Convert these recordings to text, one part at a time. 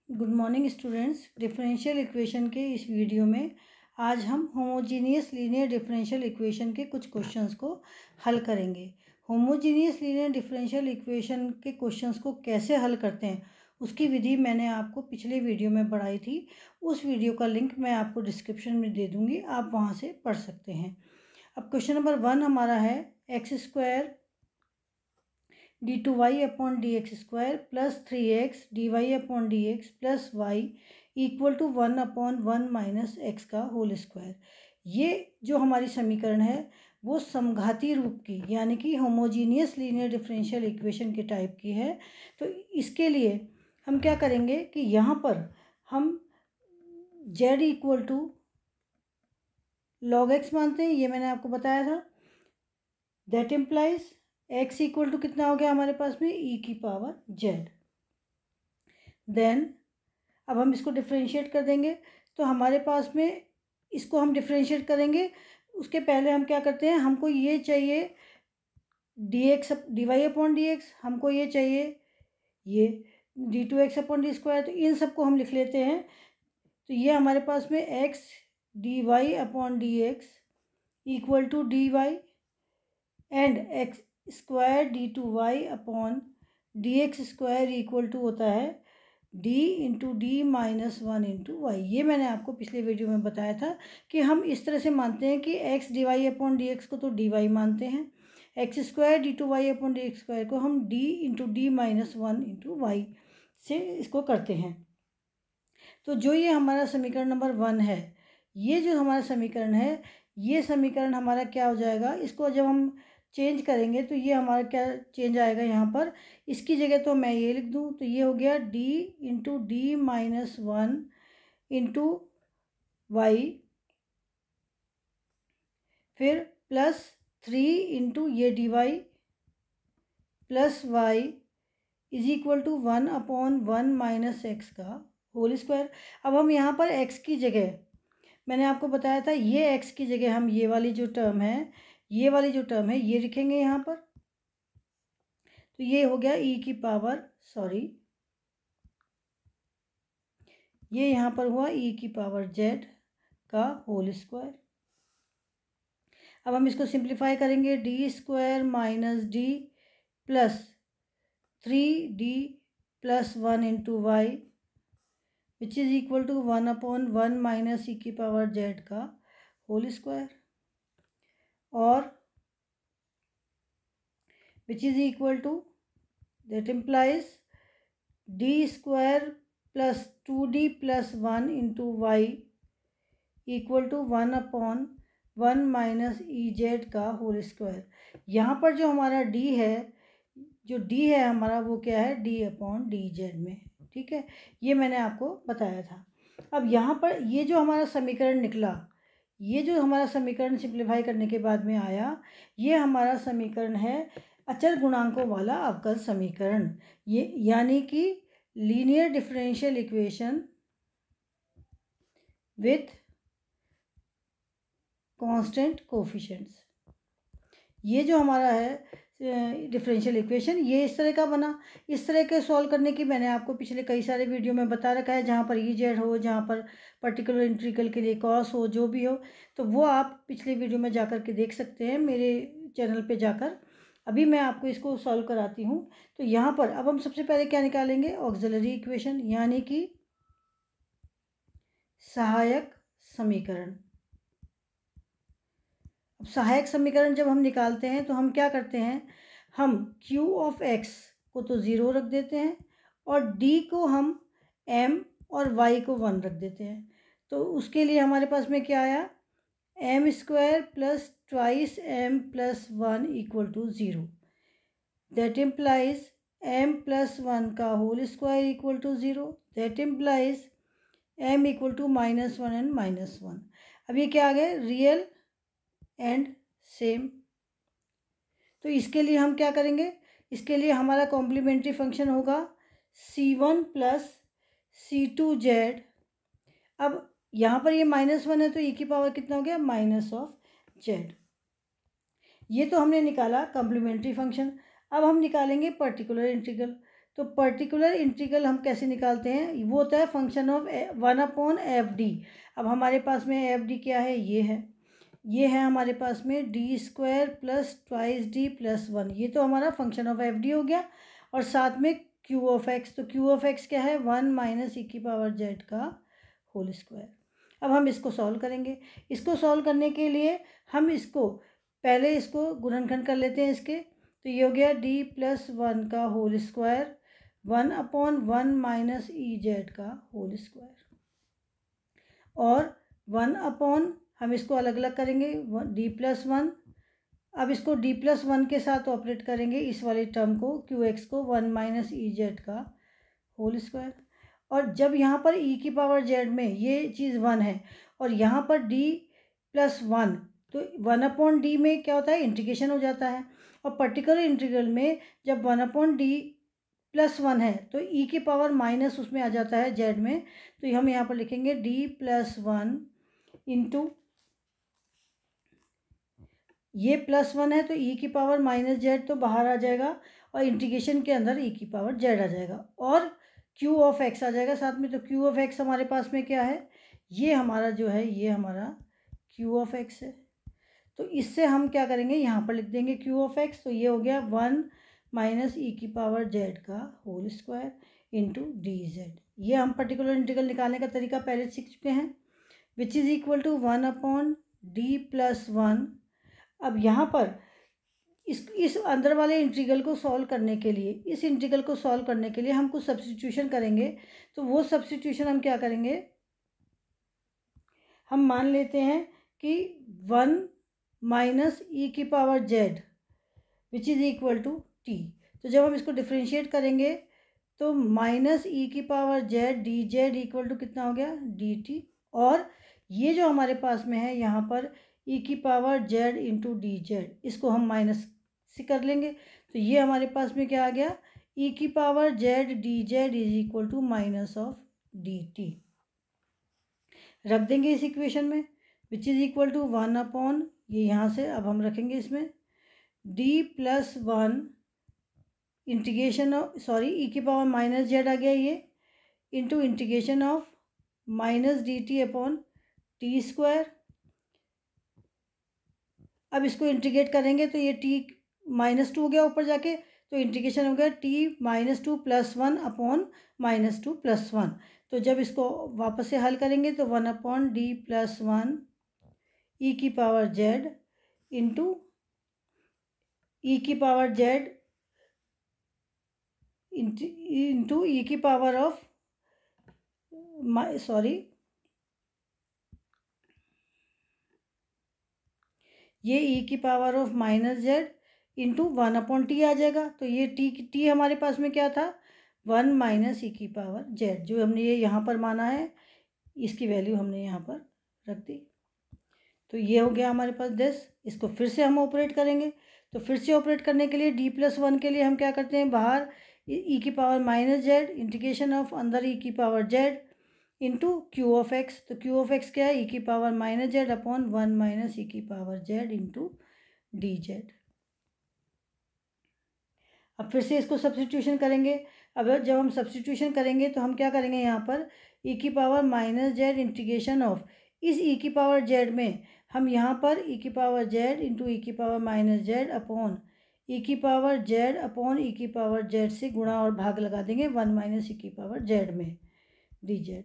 Good morning students. Differential equation के इस video में आज हम होमोजीनियस लीनियर डिफरेंशियल इक्वेशन के कुछ क्वेश्चंस को हल करेंगे। होमोजीनियस लीनियर डिफरेंशियल इक्वेशन के क्वेश्चंस को कैसे हल करते हैं उसकी विधि मैंने आपको पिछले वीडियो में पढ़ाई थी। उस वीडियो का लिंक मैं आपको डिस्क्रिप्शन में दे दूँगी, आप वहाँ से पढ़ सकते हैं। अब क्वेश्चन नंबर 1 हमारा है x² d2y upon D x square plus 3x dy upon D x plus y equal to 1 upon 1 minus x का होल स्क्वायर। ये जो हमारी समीकरण है वो समघाती रूप की यानी कि होमोजीनियस लीनियर डिफरेंशियल इक्वेशन के टाइप की है। तो इसके लिए हम क्या करेंगे कि यहाँ पर हम z equal to log x मानते हैं, ये मैंने आपको बताया था। That implies x equal to कितना हो गया हमारे पास में e की पावर z। देन अब हम इसको डिफ्रेंशिएट कर देंगे, तो हमारे पास में इसको हम डिफ्रेंशिएट करेंगे। उसके पहले हम क्या करते हैं, हमको ये चाहिए dy अपॉन डी एक्स, हमको ये चाहिए ये d2x अपॉन डी स्क्वायर। तो इन सबको हम लिख लेते हैं। तो ये हमारे पास में x dy upon D x equal to dy and x square d2y upon D x square equal to होता है d into D minus 1 into y. ये मैंने आपको पिछले वीडियो में बताया था कि हम इस तरह से मानते हैं कि x dy upon D x को तो dy मानते हैं, x square d2y upon D x square को हम d into D minus 1 into y से इसको करते हैं। तो जो ये हमारा समीकरण नंबर 1 है, ये जो हमारा समीकरण है, ये समीकरण हमारा क्या हो जाएगा, इसको जब हम चेंज करेंगे तो ये हमारा क्या चेंज आएगा यहाँ पर। इसकी जगह तो मैं ये लिख दूँ, तो ये हो गया d into D minus 1 into y, फिर प्लस 3 इंटू ये d y plus y is equal to 1 upon 1 minus x का होल स्क्वायर। अब हम यहाँ पर x की जगह, मैंने आपको बताया था ये x की जगह हम ये वाली जो टर्म है, ये वाली जो टर्म है ये लिखेंगे यहाँ पर। तो ये हो गया e की पावर ये यहाँ पर हुआ e की पावर z का होल स्क्वायर। अब हम इसको सिंप्लीफाई करेंगे, D square minus D plus 3d plus 1 into Y which is equal to 1 upon 1 minus E की पावर z का होल स्क्वायर, और which is equal to that implies D square plus 2d plus 1 into Y equal to 1 upon 1 minus E Z का whole square. यहाँ पर जो हमारा d है, जो d है हमारा वो क्या है, d अपॉन डी जेड में। ठीक है, ये मैंने आपको बताया था। अब यहाँ पर ये जो हमारा समीकरण निकला, ये जो हमारा समीकरण सिंप्लीफाई करने के बाद में आया, ये हमारा समीकरण है अचर गुणांकों वाला अवकल समीकरण। ये यानी कि linear differential equation with constant coefficients. ये जो हमारा है डिफरेंशियल इक्वेशन, ये इस तरह का बना। इस तरह के सॉल्व करने की मैंने आपको पिछले कई सारे वीडियो में बता रखा है, जहाँ पर ई जेड हो, जहाँ पर पर्टिकुलर इंटीग्रल के लिए कॉस हो, जो भी हो, तो वो आप पिछले वीडियो में जाकर के देख सकते हैं मेरे चैनल पे जाकर। अभी मैं आपको इसको सॉल्व कराती हूँ। तो यहाँ पर अब हम सबसे पहले क्या निकालेंगे, ऑक्सिलरी इक्वेशन यानी कि सहायक समीकरण। अब सहायक समीकरण जब हम निकालते हैं तो हम क्या करते हैं, हम q ऑफ x को तो 0 रख देते हैं और d को हम m और y को 1 रख देते हैं। तो उसके लिए हमारे पास में क्या आया, m square plus twice m plus 1 equal to 0। That implies m plus 1 का whole square equal to 0। That implies m equal to minus 1 and minus 1। अब ये क्या आ गया, रियल एंड सेम। तो इसके लिए हम क्या करेंगे, इसके लिए हमारा कॉम्प्लीमेंट्री फंक्शन होगा c1 प्लस c2z। अब यहाँ पर ये माइनस 1 है तो e की पावर कितना हो गया, माइनस ऑफ z। ये तो हमने निकाला कॉम्प्लीमेंट्री फंक्शन। अब हम निकालेंगे पर्टिकुलर इंटीग्रल। तो पर्टिकुलर इंटीग्रल हम कैसे निकालते हैं, वो होता है फंक्शन ऑफ 1/FD। अब हमारे पास में FD क्या है, ये है हमारे पास में d² प्लस 2d+1, ये तो हमारा फंक्शन ऑफ FD हो गया। और साथ में Q(x), तो Q(x) क्या है, 1 - e⁻z का होल स्क्वायर। अब हम इसको सॉल्व करेंगे। इसको सॉल्व करने के लिए हम पहले इसको गुणनखंड कर लेते हैं इसके। तो ये हो गया d+1 का होल स्क्वायर 1/1 - e⁻z का होल स्क्वायर, और 1/ हम इसको अलग अलग करेंगे d+1। अब इसको d+1 के साथ ऑपरेट करेंगे, इस वाले टर्म को Qx को 1 - e⁻z का होल स्क्वायर। और जब यहाँ पर e⁻z में ये चीज़ 1 है और यहाँ पर d+1, तो 1/d में क्या होता है, इंटीग्रेशन हो जाता है। और पर्टिकुलर इंटीग्रल में जब 1/d+1 है तो e⁻- उसमें आ जाता है z में, तो हम यहाँ पर लिखेंगे d+1 इंटू, ये +1 है तो e⁻z तो बाहर आ जाएगा और इंटीग्रेशन के अंदर e⁻z आ जाएगा, और Q(x) आ जाएगा साथ में। तो Q(x) हमारे पास में क्या है, ये हमारा जो है, ये हमारा Q(x) है। तो इससे हम क्या करेंगे, यहाँ पर लिख देंगे Q(x), तो ये हो गया 1 - e⁻z का होल स्क्वायर इंटू dz। ये हम पर्टिकुलर इंटीग्रल निकालने का तरीका पहले सीख चुके हैं, विच इज़ इक्वल टू 1/d+1। अब यहाँ पर इस अंदर वाले इंटीग्रल को सॉल्व करने के लिए, इस इंटीग्रल को सॉल्व करने के लिए हम कुछ सब्स्टिट्यूशन करेंगे। तो वो सब्स्टिट्यूशन हम क्या करेंगे, हम मान लेते हैं कि 1 - e⁻z which is equal to t। तो जब हम इसको डिफ्रेंशिएट करेंगे तो -e⁻z dz इक्वल टू कितना हो गया, dt। और ये जो हमारे पास में है यहाँ पर e⁻z इंटू dz, इसको हम माइनस से कर लेंगे। तो ये हमारे पास में क्या आ गया, e⁻z dz is equal to -dt। रख देंगे इस इक्वेशन में, विच इज़ इक्वल टू 1/, ये यहाँ से अब हम रखेंगे इसमें d+1 integration of, sorry e⁻z आ गया ये, इंटू इंटीग्रेशन ऑफ -dt/t²। अब इसको इंटीग्रेट करेंगे तो ये t-2 हो गया ऊपर जाके, तो इंटीग्रेशन हो गया t-2 + 1/- 2 + 1। तो जब इसको वापस से हल करेंगे तो 1/d+1 e⁻z into e⁻z into ये e⁻−z इंटू 1/t आ जाएगा। तो ये t हमारे पास में क्या था, 1 - e⁻z, जो हमने ये यहाँ पर माना है, इसकी वैल्यू हमने यहाँ पर रख दी। तो ये हो गया हमारे पास 10। इसको फिर से हम ऑपरेट करेंगे। तो फिर से ऑपरेट करने के लिए d+1 के लिए हम क्या करते हैं, बाहर e⁻−z इंटीग्रेशन ऑफ अंदर e⁻z इंटू Q(x), तो Q(x) क्या है, e⁻−z/1 - e⁻z इंटू dz। अब फिर से इसको सब्स्टिट्यूशन करेंगे। अब जब हम सब्स्टिट्यूशन करेंगे तो हम क्या करेंगे, यहाँ पर e⁻−z इंटीग्रेशन ऑफ, इस e⁻z में हम यहाँ पर e⁻z इंटू e⁻z/e⁻z से गुणा और भाग लगा देंगे 1 - e⁻z में dz,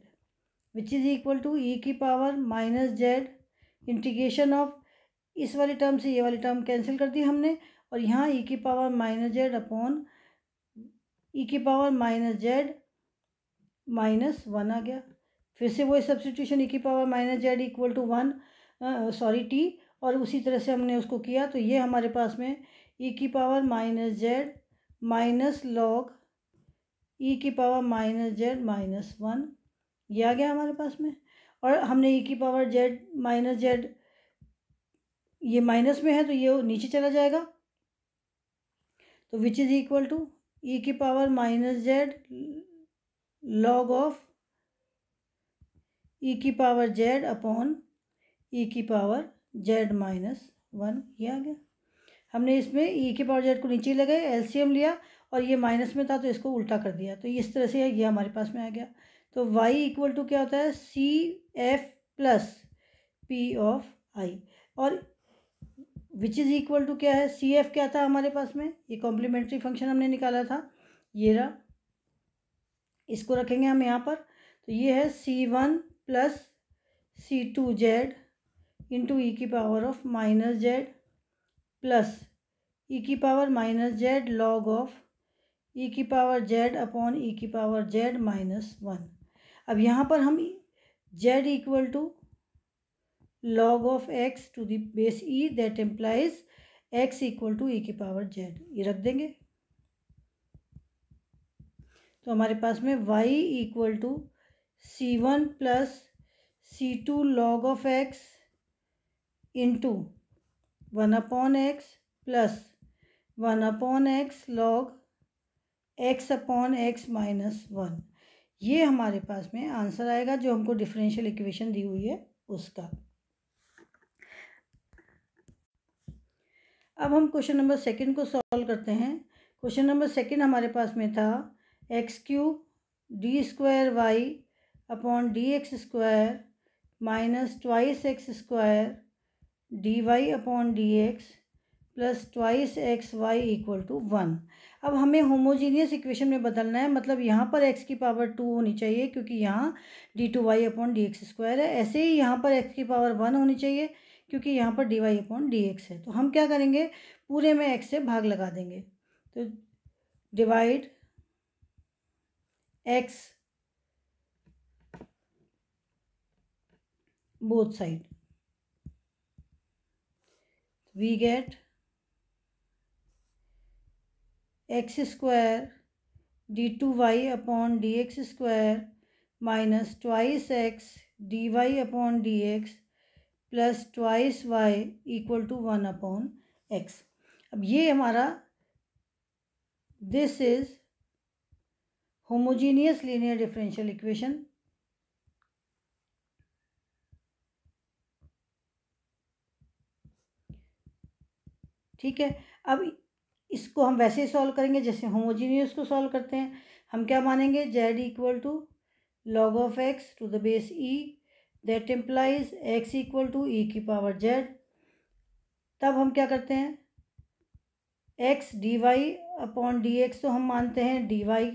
which is equal to e⁻−z integration of, इस वाली टर्म से ये वाली टर्म कैंसिल कर दी हमने, और यहाँ e⁻−z/-1 आ गया। फिर से वही substitution e⁻−z equal to 1 t, और उसी तरह से हमने उसको किया। तो ये हमारे पास में e⁻−z -log e⁻−z-1 ये आ गया हमारे पास में। और हमने e⁻z ये माइनस में है तो ये नीचे चला जाएगा, तो which is equal to e⁻−z log of e⁻z/-1 ये आ गया। हमने इसमें e⁻z को नीचे लगाए, एलसीएम लिया और ये माइनस में था तो इसको उल्टा कर दिया, तो इस तरह से ये हमारे पास में आ गया। तो y इक्वल टू क्या होता है, C F plus P of I, और विच इज़ इक्वल टू क्या है, सी एफ क्या था हमारे पास में, ये कॉम्प्लीमेंट्री फंक्शन हमने निकाला था, ये रहा, इसको रखेंगे हम यहाँ पर। तो ये है C1 plus C2z into E की power of minus Z plus E की power minus Z log of E की पावर जेड अपॉन ई की पावर जेड माइनस वन। अब यहाँ पर हम z equal to log of x to the base e that implies x equal to e की power z, ये रख देंगे। तो हमारे पास में y equal to C1 plus C2 log of x into 1/x plus 1/x log x upon x minus one, ये हमारे पास में आंसर आएगा जो हमको डिफरेंशियल इक्वेशन दी हुई है उसका। अब हम क्वेश्चन नंबर सेकंड को सॉल्व करते हैं। क्वेश्चन नंबर सेकंड हमारे पास में था x cube d square y upon D x square minus twice x square d Y upon D x plus twice x y equal to one. अब हमें homogeneous equation में बदलना है, मतलब यहाँ पर x की पावर 2 होनी चाहिए क्योंकि यहाँ d two Y upon D x square है, ऐसे ही यहाँ पर x की पावर 1 होनी चाहिए क्योंकि यहाँ पर d Y upon D x है। तो हम क्या करेंगे, पूरे में x से भाग लगा देंगे, तो divide x both side, we get x square D two Y upon D x square minus twice x d Y upon D x plus twice y equal to 1/x। अब ये हमारा this is homogeneous linear differential equation. ठीक है, अब इसको हम वैसे ही solve करेंगे जैसे होमोजीनियस को सॉल्व करते हैं। हम क्या मानेंगे, z equal to log of x to the base e that implies x equal to E की पावर z। तब हम क्या करते हैं, x D Y upon D X तो हम मानते हैं D Y,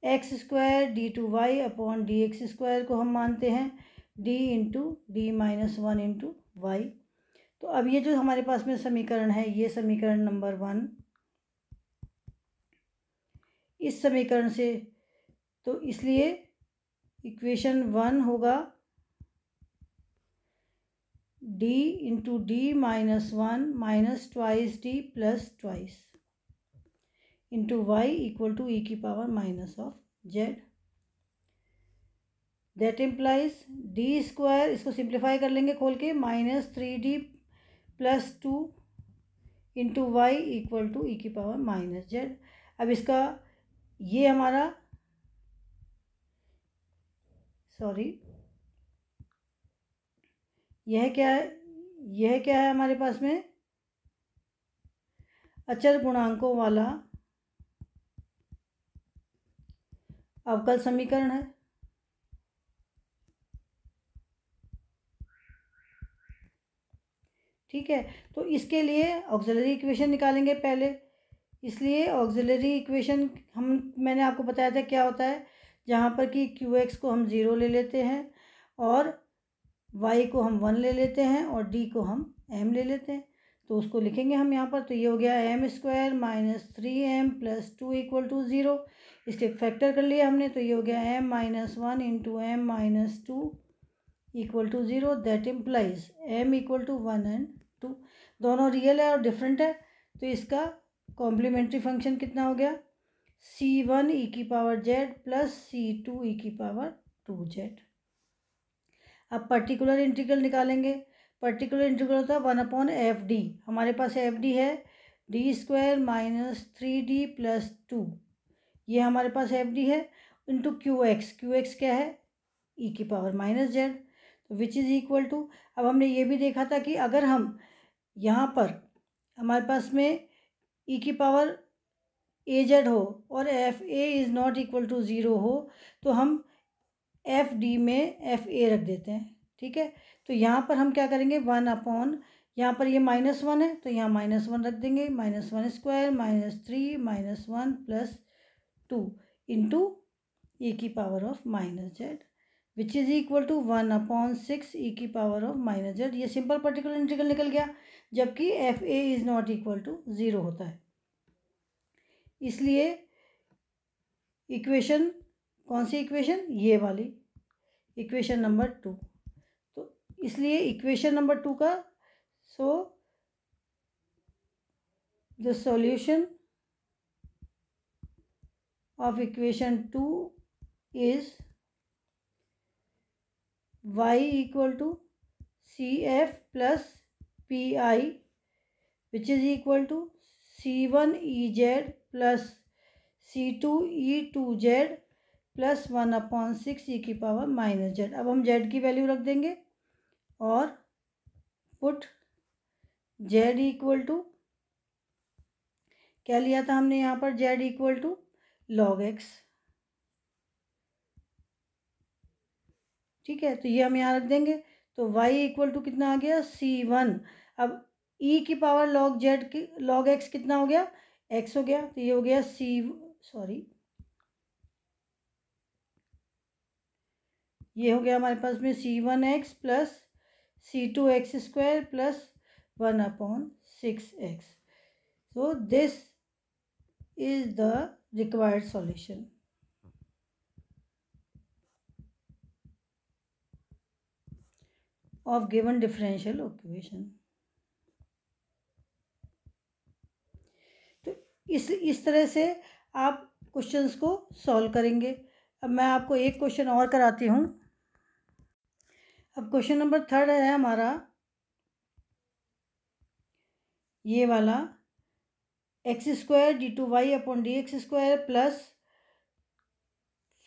X square D two Y upon D x square को हम मानते हैं D into D minus one into Y. तो अब ये जो हमारे पास में समीकरण है, ये समीकरण नंबर 1, इस समीकरण से, तो इसलिए इक्वेशन 1 होगा d into D minus one minus twice D plus twice into Y equal to E की power minus of Z. That implies D square, इसको सिंप्लीफाई कर लेंगे खोल के, minus 3d plus 2 into Y equal to E की power minus Z. अब इसका ये हमारा यह क्या है, यह क्या है हमारे पास में अचर गुणांकों वाला अवकल समीकरण है। ठीक है, तो इसके लिए ऑक्सिलरी इक्वेशन निकालेंगे पहले, इसलिए ऑक्सिलरी इक्वेशन मैंने आपको बताया था क्या होता है, जहाँ पर कि क्यू एक्स को हम 0 ले लेते हैं और y को हम 1 ले लेते हैं और d को हम m ले लेते हैं। तो उसको लिखेंगे हम यहाँ पर, तो ये हो गया m square minus 3m plus 2 equal to 0। इसके फैक्टर कर लिया हमने, तो ये हो गया m minus 1 into m minus 2 equal to 0। That implies m equal to 1 and 2, दोनों रियल है और डिफरेंट है, तो इसका कॉम्प्लीमेंट्री फंक्शन कितना हो गया, c1 ई की पावर z प्लस c2 ई की पावर 2z। अब पर्टिकुलर इंटीग्रल निकालेंगे। पर्टिकुलर इंटीग्रल होता है 1/fd, हमारे पास fd है D square minus 3d plus 2, ये हमारे पास fd है, इंटू क्यू एक्स क्या है, e की पावर माइनस जेड, तो विच इज़ इक्वल टू, अब हमने ये भी देखा था कि अगर हम यहाँ पर हमारे पास में e की पावर ए जेड हो और f a is not equal to zero हो तो हम एफ डी में एफ ए रख देते हैं, ठीक है। तो यहाँ पर हम क्या करेंगे, 1/, यहाँ पर ये -1 है तो यहाँ -1 रख देंगे, -1² -3 -1 + 2 into e⁻⁻z which is equal to 1/6 e⁻⁻z। ये सिंपल पर्टिकुलर इंटीग्रल निकल गया, जबकि f a is not equal to zero होता है। इसलिए इक्वेशन, कौन सी इक्वेशन, ये वाली इक्वेशन नंबर 2। तो इसलिए इक्वेशन नंबर 2 का the solution of equation 2 is y equal to CF plus PI which is equal to C1 EZ plus C2 E2Z plus 1/6 e⁻⁻z। अब हम z की वैल्यू रख देंगे और पुट z इक्वल टू, क्या लिया था हमने यहाँ पर, z equal to log x, ठीक है। तो ये हम यहाँ रख देंगे, तो y इक्वल टू कितना आ गया, C1। अब log x कितना हो गया, x हो गया, तो ये हो गया ये हो गया हमारे पास में C1x plus C2x² plus 1/6x। So this is the required solution of given differential equation. तो इस तरह से आप क्वेश्चंस को सॉल्व करेंगे। अब मैं आपको एक क्वेश्चन और कराती हूँ। अब क्वेश्चन नंबर 3 है हमारा ये वाला, x² d2y/dx² plus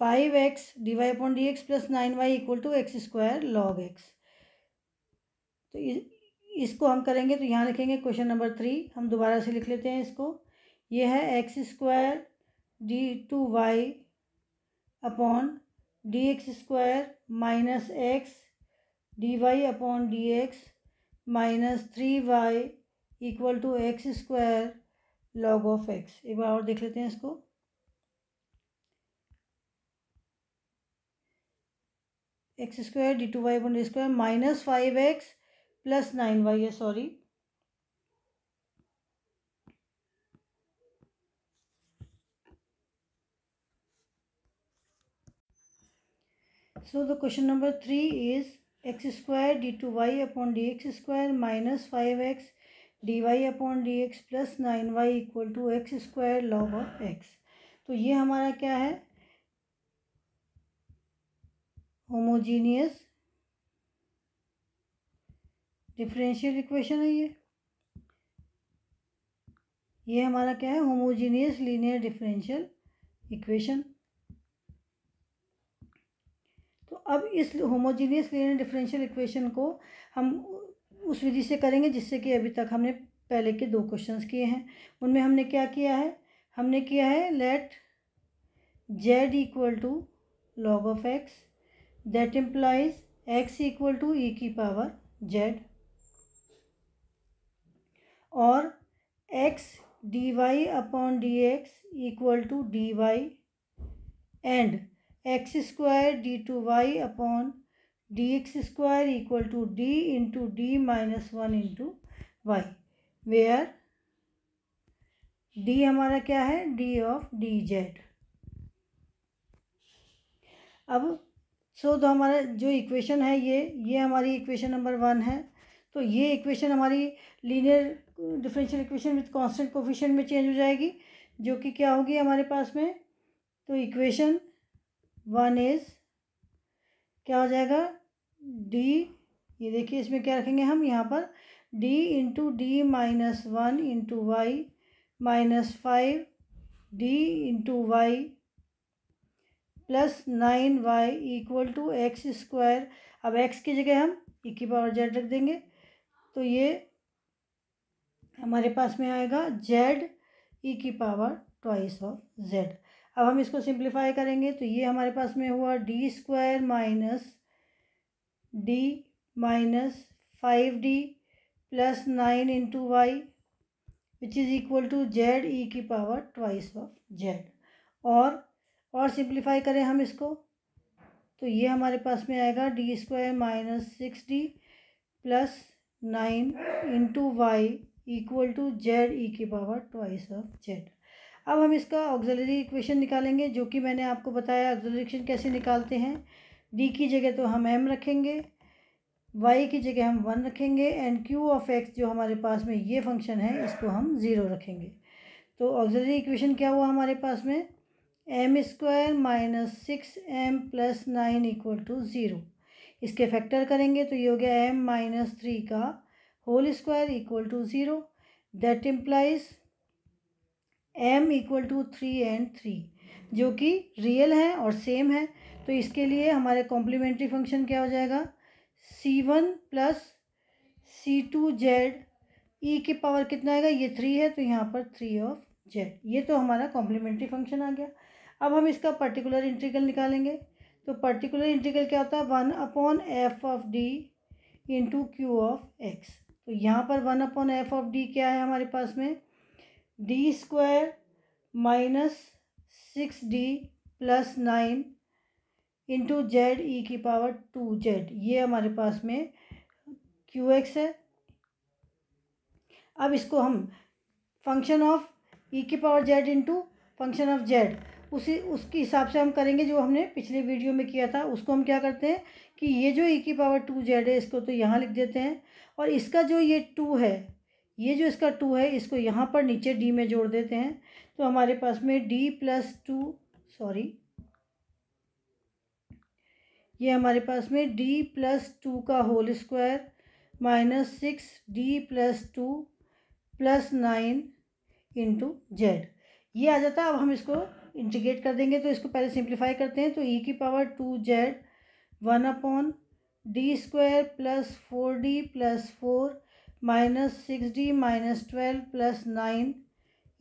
5x dy/dx plus 9y equal to x² log x। तो इसको हम करेंगे तो यहाँ लिखेंगे क्वेश्चन नंबर 3, हम दोबारा से लिख लेते हैं इसको। ये है x² d2y/dx² minus x dy/dx minus 3y equal to x² log of x। एक बार और देख लेते हैं इसको। x² d2y/d² minus 5x plus 9y है, sorry, so the question number 3 is x² d2y/dx² minus 5x dy/dx plus 9y equal to x² log of x। तो ये हमारा क्या है, होमोजीनियस डिफरेंशियल इक्वेशन है। ये हमारा क्या है, होमोजीनियस लीनियर डिफरेंशियल इक्वेशन। तो अब इस होमोजीनियस लीनियर डिफरेंशियल इक्वेशन को हम उस विधि से करेंगे जिससे कि अभी तक हमने पहले के 2 क्वेश्चंस किए हैं। उनमें हमने क्या किया है, हमने किया है let z equal to log of x, that implies x equal to e⁻z और x dy/dx equal to dy and x² d2y/dx² equal to d into d minus 1 into y, where d हमारा क्या है, d of dz। अब तो हमारा जो equation है ये हमारी इक्वेशन नंबर 1 है। तो ये इक्वेशन हमारी linear differential equation with constant coefficient में चेंज हो जाएगी, जो कि क्या होगी हमारे पास में। तो इक्वेशन 1 इज क्या हो जाएगा, d, ये देखिए इसमें क्या रखेंगे हम यहाँ पर, d into d minus 1 into y minus 5 d into y plus 9y equal to x²। अब x की जगह हम e⁻z रख देंगे, तो ये हमारे पास में आएगा z e⁻⁻z twice of Z. अब हम इसको सिंप्लीफाई करेंगे तो ये हमारे पास में हुआ D square minus D minus 5d plus 9 into Y which is equal to Z E की पावर ट्वाइस ऑफ जेड। और सिंप्लीफाई करें हम इसको तो ये हमारे पास में आएगा D square minus 6d plus 9 into Y equal to Z E की पावर ट्वाइस ऑफ जेड। अब हम इसका ऑक्सिलरी इक्वेशन निकालेंगे, जो कि मैंने आपको बताया ऑक्सिलरी इक्वेशन कैसे निकालते हैं। डी की जगह तो हम m रखेंगे, y की जगह हम 1 रखेंगे एंड q ऑफ x जो हमारे पास में ये फंक्शन है इसको हम 0 रखेंगे। तो ऑक्सिलरी इक्वेशन क्या हुआ हमारे पास में, m square minus 6m plus 9 equal to 0। इसके फैक्टर करेंगे तो ये हो गया m माइनस 3 का whole square equal to 0। That implies m equal to 3 and 3, जो कि रियल है और सेम है। तो इसके लिए हमारे कॉम्प्लीमेंट्री फंक्शन क्या हो जाएगा, c1 प्लस c2z ई की पावर कितना आएगा, ये 3 है तो यहाँ पर 3 ऑफ z। ये तो हमारा कॉम्प्लीमेंट्री फंक्शन आ गया। अब हम इसका पर्टिकुलर इंटीग्रल निकालेंगे। तो पर्टिकुलर इंटीग्रल क्या होता है, 1/f of d into Q of x। तो यहाँ पर 1/f ऑफ d क्या है हमारे पास में, D square minus 6d plus 9 into Z E की पावर 2z। ये हमारे पास में qx है। अब इसको हम फंक्शन ऑफ ई की power z into function of z उसके हिसाब से हम करेंगे जो हमने पिछले वीडियो में किया था। उसको हम क्या करते हैं कि ये जो ई की पावर 2z है इसको तो यहाँ लिख देते हैं, और इसका जो ये 2 है, ये जो इसका 2 है इसको यहाँ पर नीचे d में जोड़ देते हैं। तो हमारे पास में d प्लस 2 ये हमारे पास में d प्लस 2 का whole square minus 6d plus 2 plus 9 into z ये आ जाता है। अब हम इसको इंटीग्रेट कर देंगे तो इसको पहले सिंप्लीफाई करते हैं। तो e की power 2z 1/d square plus 4d plus 4 minus 6d minus 12 plus 9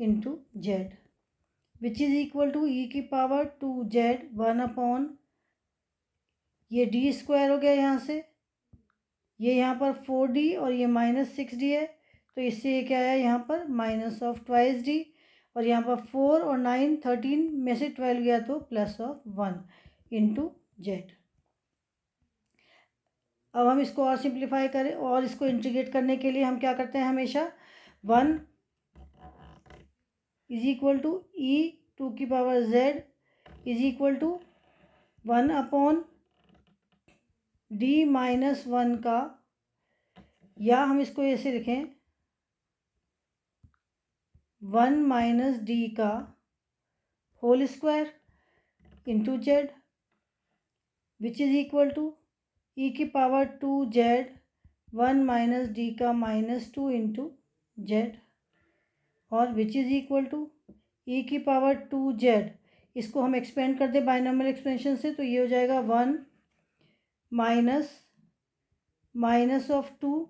into Z which is equal to E की पावर 2z 1/, ये d स्क्वायर हो गया यहाँ से, ये यहाँ पर 4d और ये माइनस 6d है तो इससे ये क्या आया यहाँ पर माइनस ऑफ ट्वाइस d, और यहाँ पर 4 और 9 13 में से 12 गया तो प्लस ऑफ 1 इंटू जेड। अब हम इसको और सिंप्लीफाई करें और इसको इंटीग्रेट करने के लिए हम क्या करते हैं, हमेशा 1 इज इक्वल टू ई 2 की power z is equal to 1/d minus 1 का, या हम इसको ऐसे लिखें 1 माइनस d का whole square into Z which is equal to E की पावर 2z 1 माइनस d का माइनस 2 इंटू जेड, और which is equal to E की पावर 2z, इसको हम एक्सपेंड कर दें बाइनॉमियल एक्सपेंशन से तो ये हो जाएगा 1 माइनस ऑफ 2,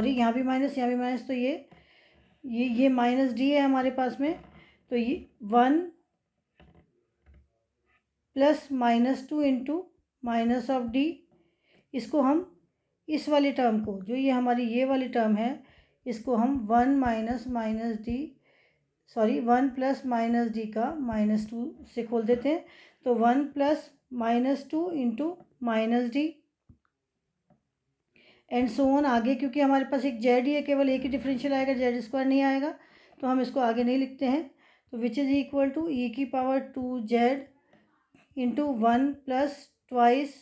यहाँ भी माइनस यहाँ भी माइनस, तो ये माइनस डी है हमारे पास में। तो ये 1 plus minus 2 into minus of D, इसको हम इस वाली टर्म को, जो ये हमारी ये वाली टर्म है, इसको हम 1 प्लस माइनस डी का माइनस 2 से खोल देते हैं। तो 1 plus minus 2 into minus D and so on आगे, क्योंकि हमारे पास एक जेड ही है, केवल एक ही डिफरेंशियल आएगा, जेड स्क्वायर नहीं आएगा, तो हम इसको आगे नहीं लिखते हैं। तो which is equal to E की power 2z into 1 plus twice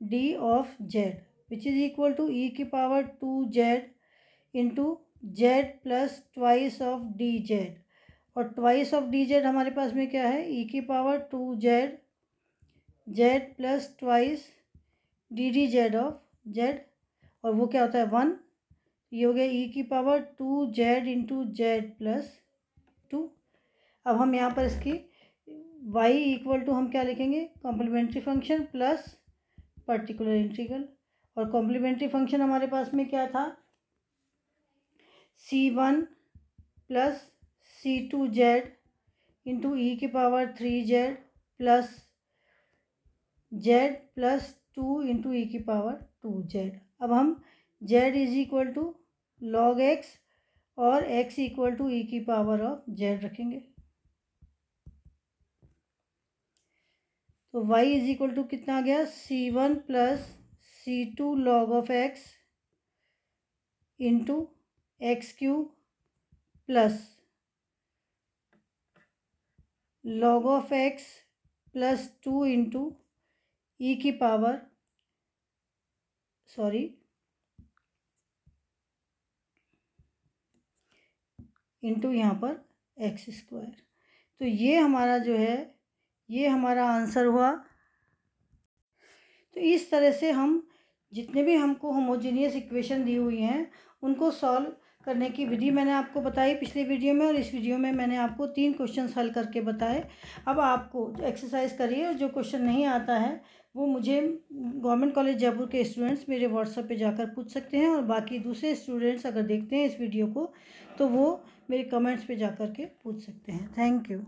D of Z which is equal to E की power 2z into Z plus twice of D Z, और ट्वाइस ऑफ डी जेड हमारे पास में क्या है, E की power 2z Z plus twice D D Z of Z, और वो क्या होता है 1, ये हो गया ई की power 2z into Z plus 2। अब हम यहाँ पर इसकी y इक्वल टू हम क्या लिखेंगे, complementary function plus particular integral, और कॉम्प्लीमेंट्री फंक्शन हमारे पास में क्या था, c1 plus C2z into E की power 3z plus z plus 2 into E की पावर 2z। अब हम z is equal to log x और x इक्वल टू ई की पावर ऑफ z रखेंगे। तो y इज इक्वल टू कितना आ गया, C1 plus C2 log of x into X cube plus log of x plus 2 into E की power into यहाँ पर एक्स स्क्वायर। तो ये हमारा जो है ये हमारा आंसर हुआ। तो इस तरह से हम जितने भी हमको होमोजेनियस इक्वेशन दी हुई हैं उनको सॉल्व करने की विधि मैंने आपको बताई पिछले वीडियो में, और इस वीडियो में मैंने आपको 3 क्वेश्चन हल करके बताए। अब आपको एक्सरसाइज करिए, और जो क्वेश्चन नहीं आता है वो मुझे गवर्नमेंट कॉलेज जयपुर के स्टूडेंट्स मेरे व्हाट्सएप पे जाकर पूछ सकते हैं, और बाकी दूसरे स्टूडेंट्स अगर देखते हैं इस वीडियो को तो वो मेरे कमेंट्स पे जाकर के पूछ सकते हैं। Thank you.